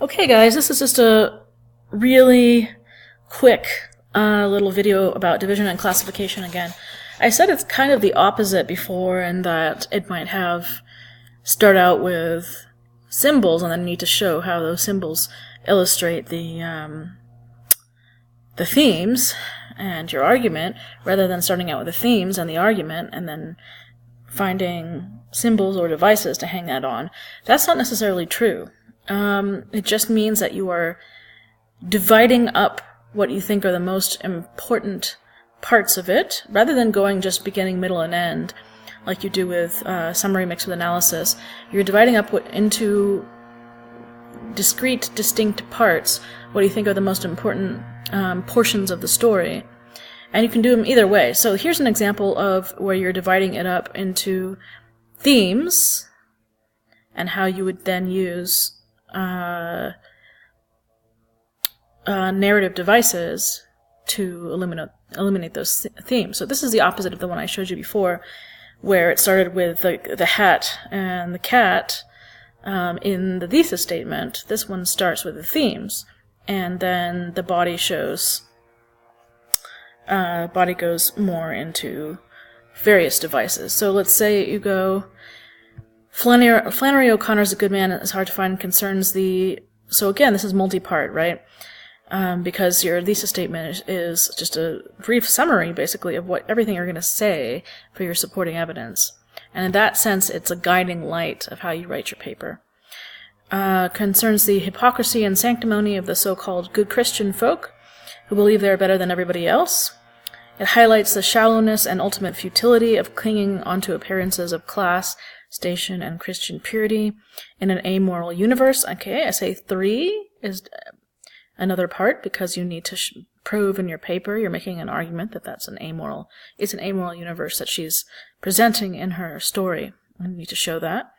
Okay, guys, this is just a really quick little video about division and classification again. I said it's kind of the opposite before, in that it might start out with symbols and then need to show how those symbols illustrate the themes and your argument, rather than starting out with the themes and the argument and then finding symbols or devices to hang that on. That's not necessarily true. It just means that you are dividing up what you think are the most important parts of it, rather than going just beginning, middle, and end, like you do with summary mixed with analysis. You're dividing up into discrete, distinct parts what you think are the most important portions of the story. And you can do them either way. So here's an example of where you're dividing it up into themes, and how you would then use narrative devices to eliminate those themes. So this is the opposite of the one I showed you before, where it started with the hat and the cat in the thesis statement. This one starts with the themes, and then the body goes more into various devices. So let's say you go, Flannery O'Connor's a good man, it's hard to find, concerns the... So again, this is multi-part, right? Because your thesis statement is just a brief summary, basically, of everything you're going to say for your supporting evidence. And in that sense, it's a guiding light of how you write your paper. Concerns the hypocrisy and sanctimony of the so-called good Christian folk, who believe they're better than everybody else. It highlights the shallowness and ultimate futility of clinging onto appearances of class, station, and Christian purity in an amoral universe. Okay, I say 3 is another part, because you need to prove in your paper, you're making an argument that it's an amoral universe that she's presenting in her story. You need to show that.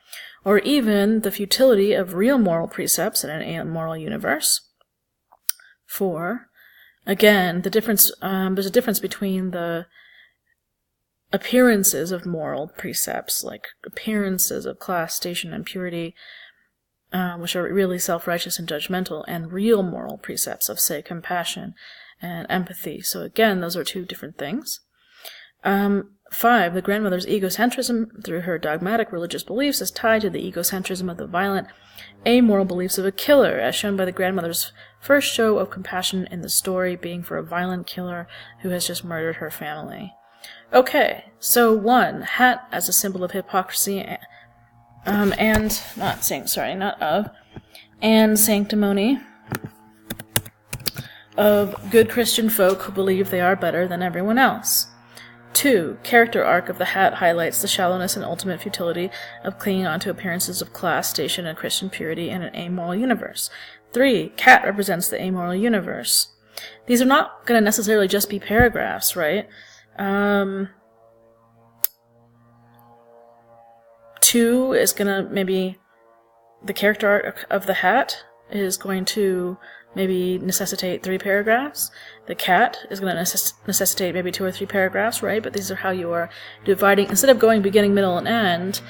Or even the futility of real moral precepts in an amoral universe. 4. Again, there's a difference between the appearances of moral precepts, like appearances of class, station, and purity, which are really self-righteous and judgmental, and real moral precepts of, say, compassion and empathy. So again, those are two different things. 5. The grandmother's egocentrism through her dogmatic religious beliefs is tied to the egocentrism of the violent, amoral beliefs of a killer, as shown by the grandmother's first show of compassion in the story being for a violent killer who has just murdered her family. Okay, so 1, hat as a symbol of hypocrisy and sanctimony of good Christian folk who believe they are better than everyone else. 2, character arc of the hat highlights the shallowness and ultimate futility of clinging onto appearances of class, station, and Christian purity in an amoral universe. 3, cat represents the amoral universe. These are not going to necessarily just be paragraphs, right? 2 is going to maybe... The character arc of the hat is going to maybe necessitate 3 paragraphs. The cat is going to necessitate maybe 2 or 3 paragraphs, right? But these are how you are dividing. Instead of going beginning, middle, and end,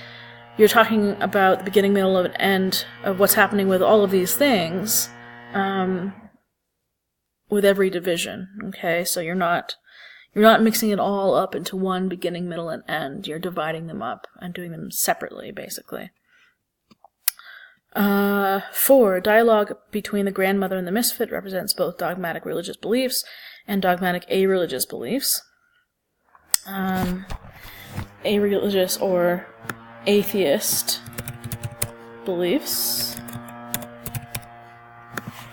you're talking about the beginning, middle, and end of what's happening with all of these things with every division, okay? So you're not mixing it all up into one beginning, middle, and end. You're dividing them up and doing them separately, basically. 4, dialogue between the grandmother and the misfit represents both dogmatic religious beliefs and dogmatic a-religious beliefs. A-religious or atheist beliefs.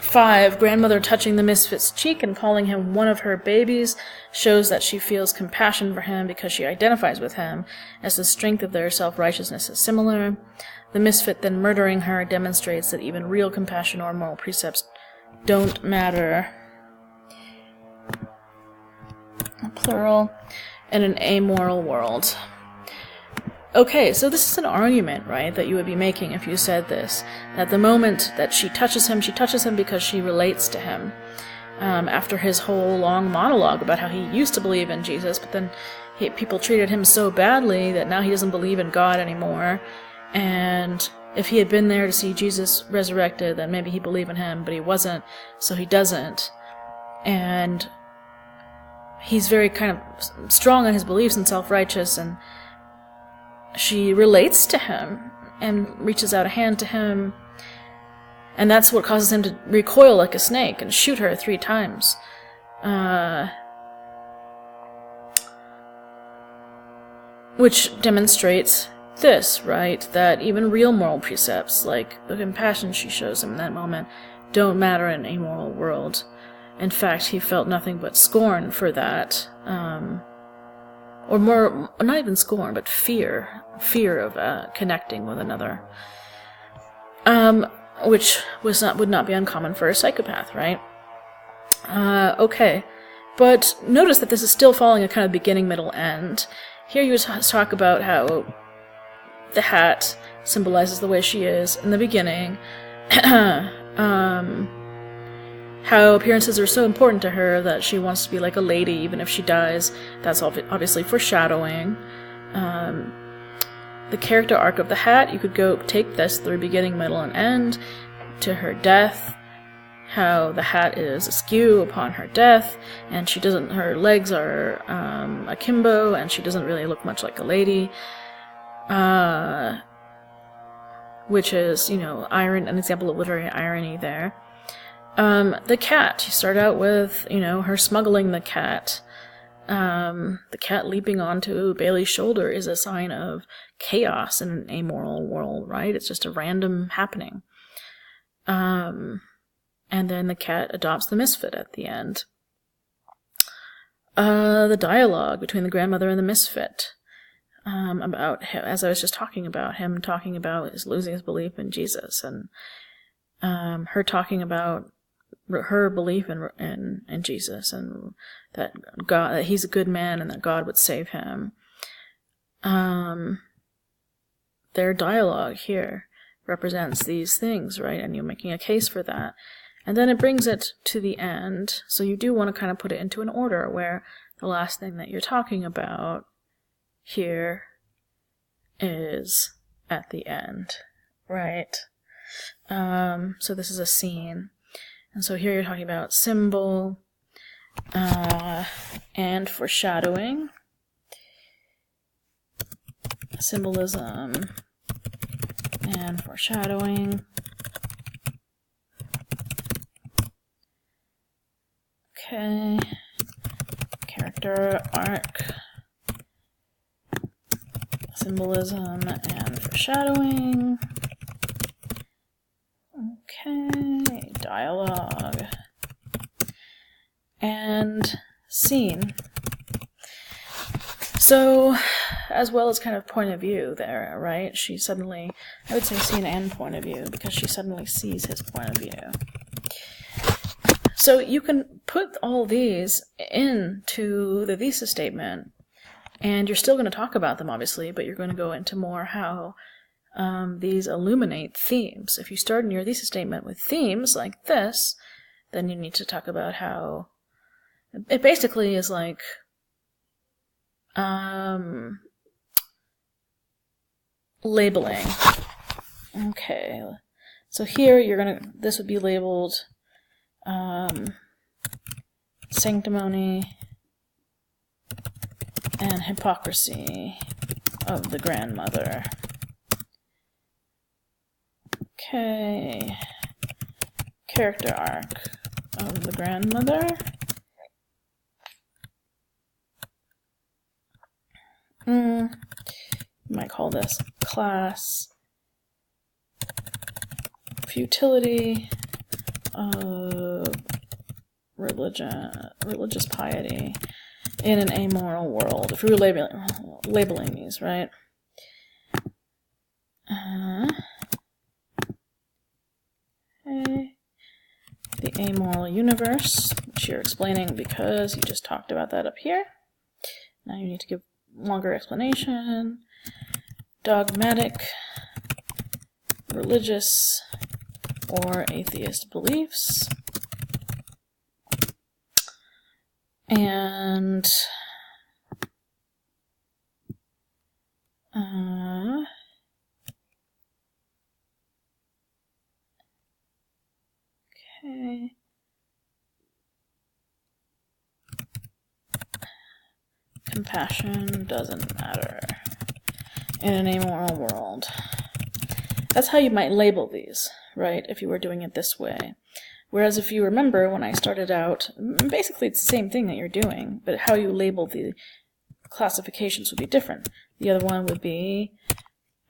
5, grandmother touching the misfit's cheek and calling him one of her babies shows that she feels compassion for him because she identifies with him, as the strength of their self-righteousness is similar. The misfit then murdering her demonstrates that even real compassion or moral precepts don't matter, plural, in an amoral world. Okay, so this is an argument, right, that you would be making if you said this, that the moment that she touches him because she relates to him. After his whole long monologue about how he used to believe in Jesus, but then people treated him so badly that now he doesn't believe in God anymore, and if he had been there to see Jesus resurrected, then maybe he'd believe in him, but he wasn't, so he doesn't. And he's very kind of strong on his beliefs and self-righteous, and she relates to him and reaches out a hand to him, and that's what causes him to recoil like a snake and shoot her 3 times. Which demonstrates this, right? That even real moral precepts, like the compassion she shows him in that moment, don't matter in a moral world. In fact, he felt nothing but scorn for that. Or more, not even scorn, but fear of connecting with another. Which would not be uncommon for a psychopath, right? Okay. But notice that this is still following a kind of beginning, middle, end. Here you talk about how the hat symbolizes the way she is in the beginning. How appearances are so important to her that she wants to be like a lady even if she dies. That's obviously foreshadowing. The character arc of the hat, you could go take this through beginning, middle, and end to her death. How the hat is askew upon her death, and her legs are akimbo, and she doesn't really look much like a lady. Which is, an example of literary irony there. The cat, you start out with, her smuggling the cat. The cat leaping onto Bailey's shoulder is a sign of chaos in an amoral world, right? It's just a random happening. And then the cat adopts the misfit at the end. The dialogue between the grandmother and the misfit, about him, as I was just talking about, him talking about his losing his belief in Jesus, and her talking about her belief in Jesus, and that he's a good man and that God would save him. Their dialogue here represents these things, right? And you're making a case for that. And then it brings it to the end, so you do want to kind of put it into an order where the last thing that you're talking about here is at the end, right? So this is a scene. And so here you're talking about symbol and foreshadowing, symbolism and foreshadowing. Okay, character arc, symbolism and foreshadowing. Okay, dialogue and scene. So, as well as kind of point of view there, right? She suddenly, I would say scene and point of view, because she suddenly sees his point of view. So you can put all these into the thesis statement, and you're still going to talk about them, obviously, but you're going to go into more how these illuminate themes. If you start in your thesis statement with themes like this, then you need to talk about how it basically is like labeling. Okay, so here this would be labeled sanctimony and hypocrisy of the grandmother. Okay, character arc of the grandmother. You might call this class futility of religious piety in an amoral world. If we were labeling these, right? Okay. The amoral universe, which you're explaining because you just talked about that up here. Now you need to give longer explanation. Dogmatic, religious, or atheist beliefs. And Compassion doesn't matter in an amoral world. That's how you might label these, right, if you were doing it this way. Whereas if you remember when I started out, basically it's the same thing that you're doing, but how you label the classifications would be different. The other one would be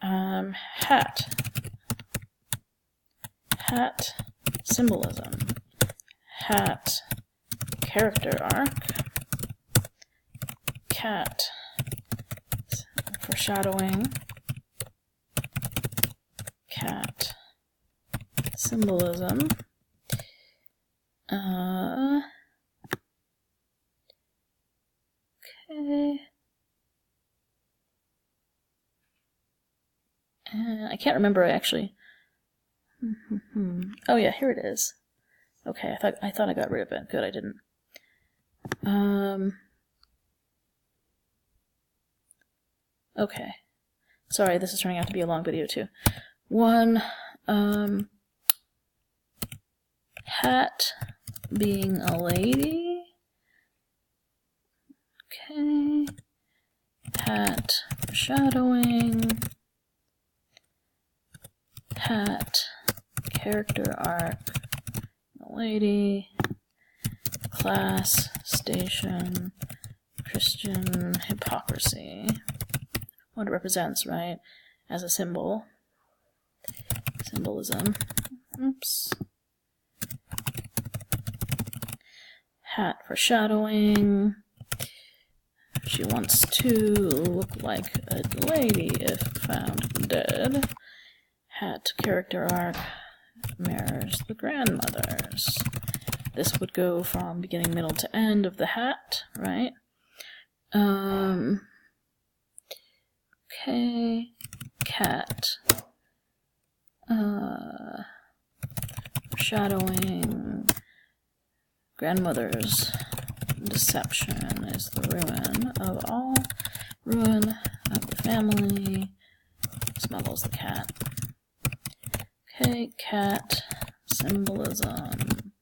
hat. Hat symbolism. Hat character arc. Cat foreshadowing. Cat symbolism. Okay. I can't remember actually. Oh yeah, here it is. Okay, I thought I got rid of it. Good, I didn't. Okay. Sorry, this is turning out to be a long video too. One, hat being a lady. Okay. Hat foreshadowing. Hat character arc. A lady. Class, station, Christian hypocrisy. What it represents, right? As a symbol. Symbolism. Oops. Hat foreshadowing. She wants to look like a lady if found dead. Hat character arc mirrors the grandmothers. This would go from beginning, middle to end of the hat, right? Okay. Cat. Foreshadowing. Grandmother's deception is the ruin of all. Ruin of the family. Smuggles the cat. Okay, cat symbolism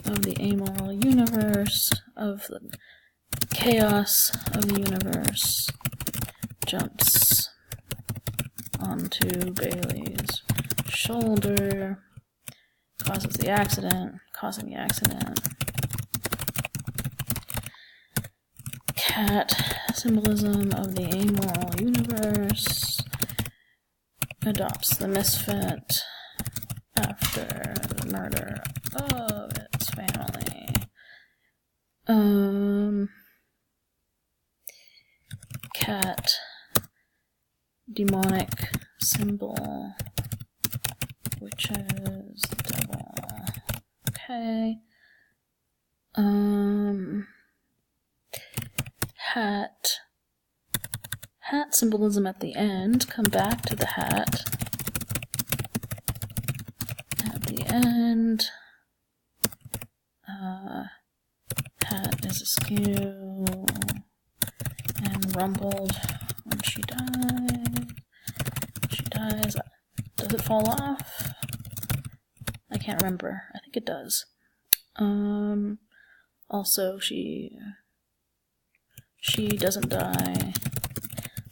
of the amoral universe, of the chaos of the universe. Jumps onto Bailey's shoulder, causes the accident, causing the accident. Cat symbolism of the amoral universe. Adopts the misfit after the murder of its family. Cat demonic symbol, which is the devil. Okay. Hat symbolism at the end. Come back to the hat. At the end. Hat is askew and rumpled when she dies. She dies. Does it fall off? I can't remember. I think it does. Also, she doesn't die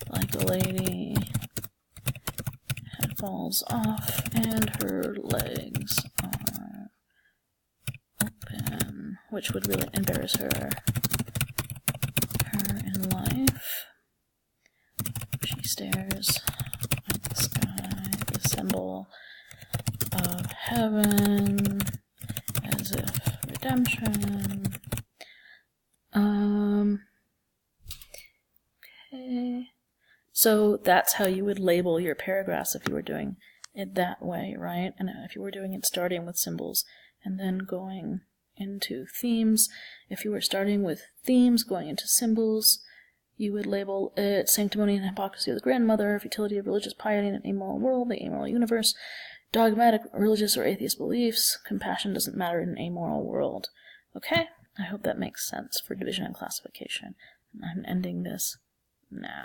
like a lady. Head falls off and her legs are open, which would really embarrass her in life. She stares at the sky, the symbol of heaven, as if redemption. Okay. So that's how you would label your paragraphs if you were doing it that way, right? And if you were doing it starting with symbols and then going into themes, if you were starting with themes going into symbols, you would label it sanctimony and hypocrisy of the grandmother, futility of religious piety in an amoral world, the amoral universe, dogmatic religious or atheist beliefs, compassion doesn't matter in an amoral world. Okay? I hope that makes sense for division and classification. I'm ending this now.